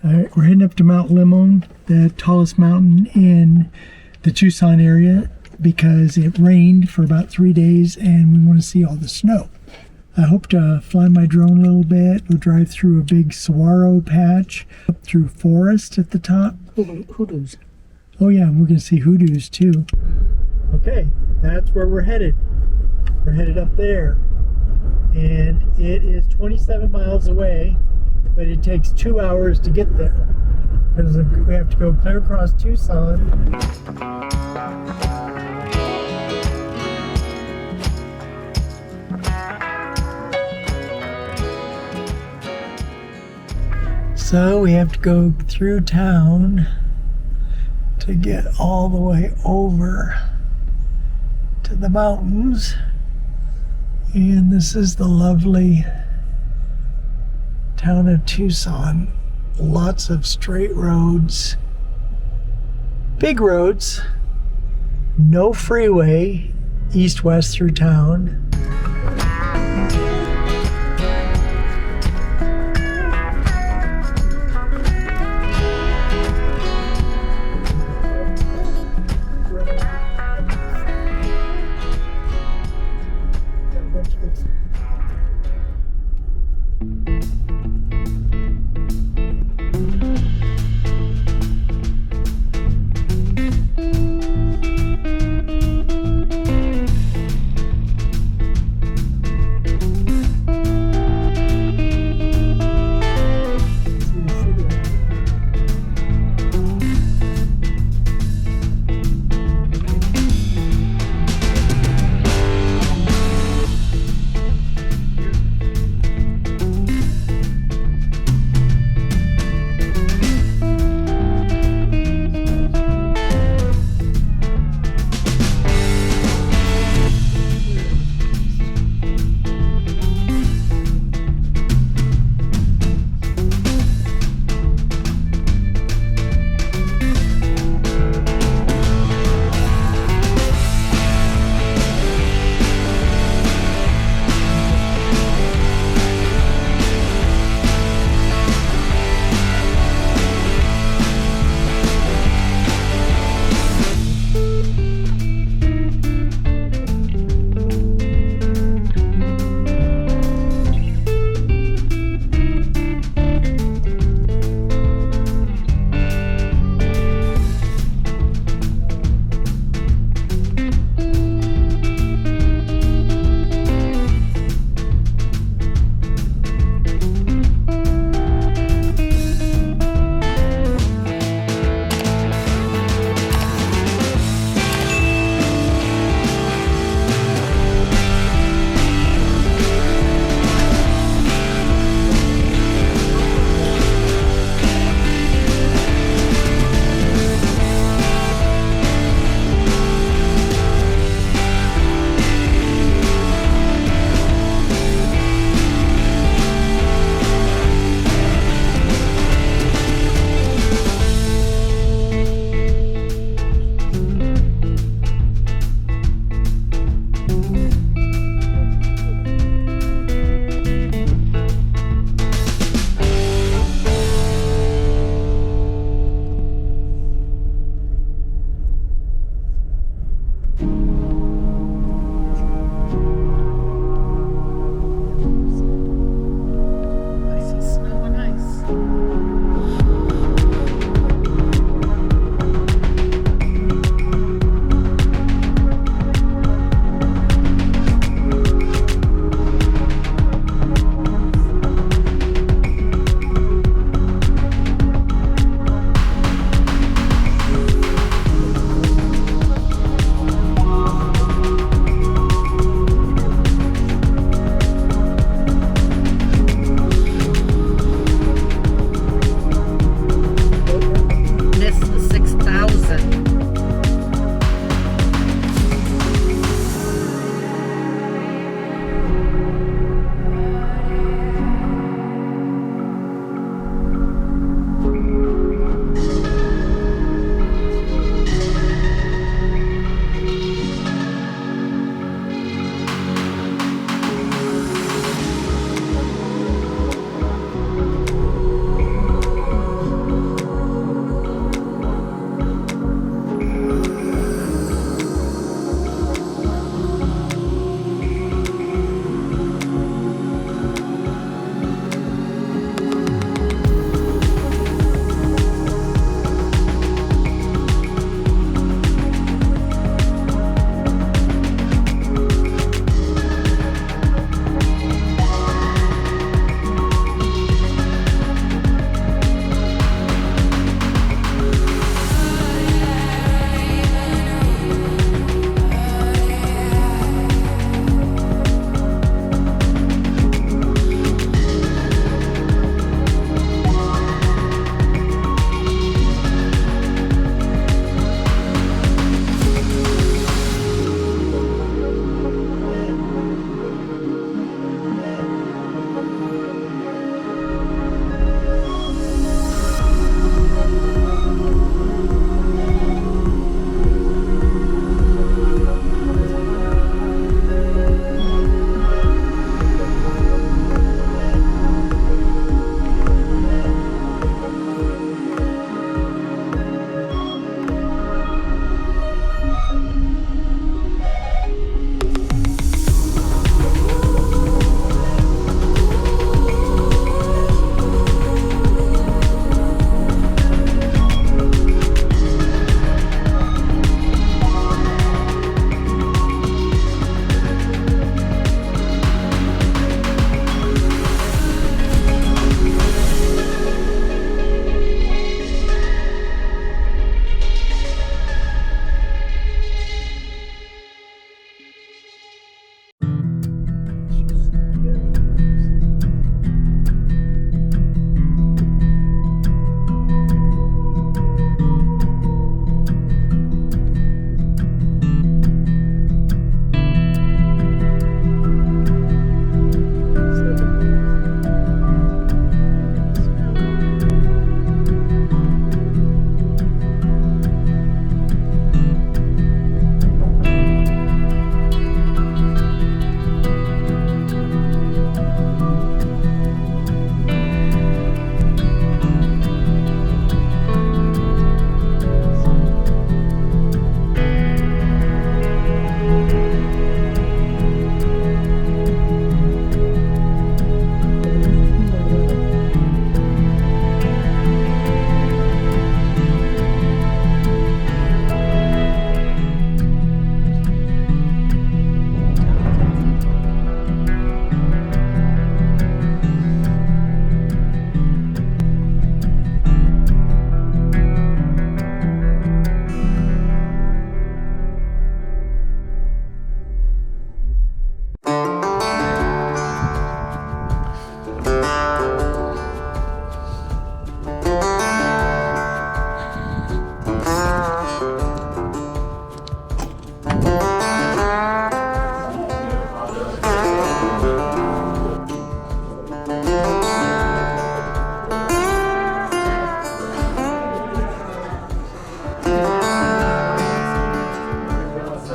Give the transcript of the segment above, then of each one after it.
We're heading up to Mount Lemmon, the tallest mountain in the Tucson area, because it rained for about 3 days and we want to see all the snow. I hope to fly my drone a little bit. We'll drive through a big saguaro patch, up through forest at the top. Hoodoos. Oh yeah, and we're going to see hoodoos too. Okay, that's where we're headed. We're headed up there. And it is 27 miles away, but it takes 2 hours to get there. Because we have to go clear across Tucson. So we have to go through town to get all the way over to the mountains. And this is the lovely town of Tucson. Lots of straight roads, big roads, no freeway, east-west through town.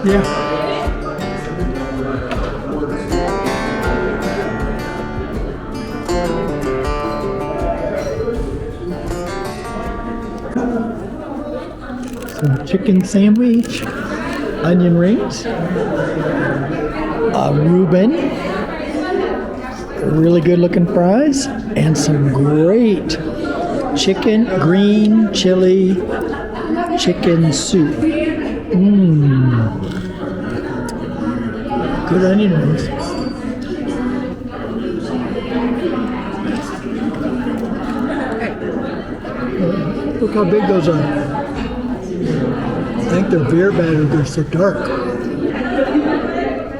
Yeah. Some chicken sandwich, onion rings, a Reuben, really good looking fries, and some great chicken, green chili chicken soup. Good onion rings. Look how big those are. I think they're beer battered, they're so dark.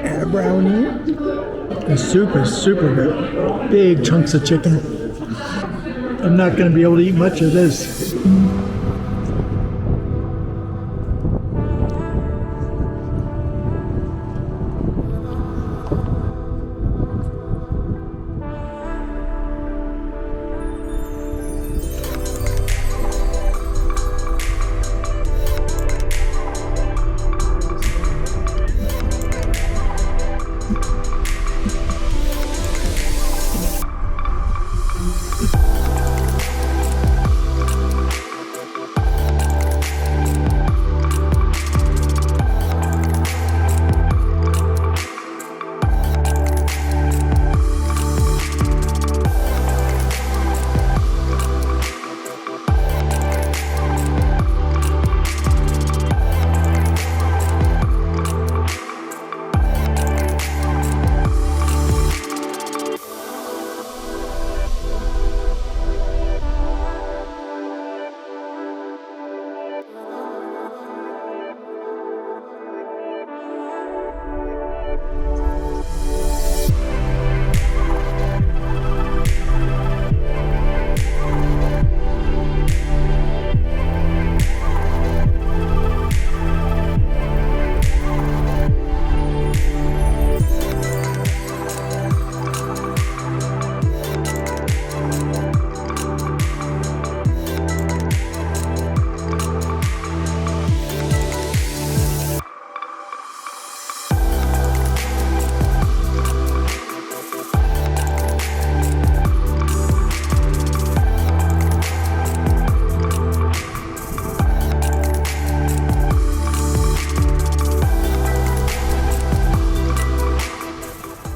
And a brownie. The soup is super good. Big chunks of chicken. I'm not going to be able to eat much of this.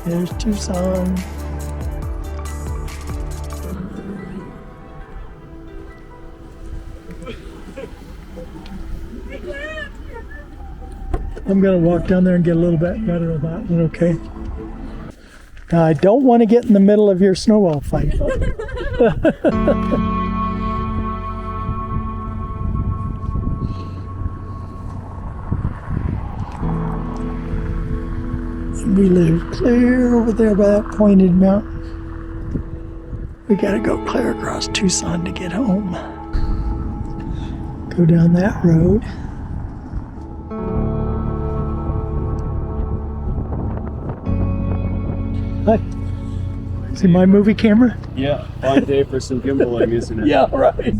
There's Tucson. I'm gonna walk down there and get a little bit better of that one, okay? Now, I don't want to get in the middle of your snowball fight. We live clear over there by that pointed mountain. We gotta go clear across Tucson to get home. Go down that road. Hi. See my movie camera? Yeah, fine day for some gimbaling, isn't it? Yeah, right.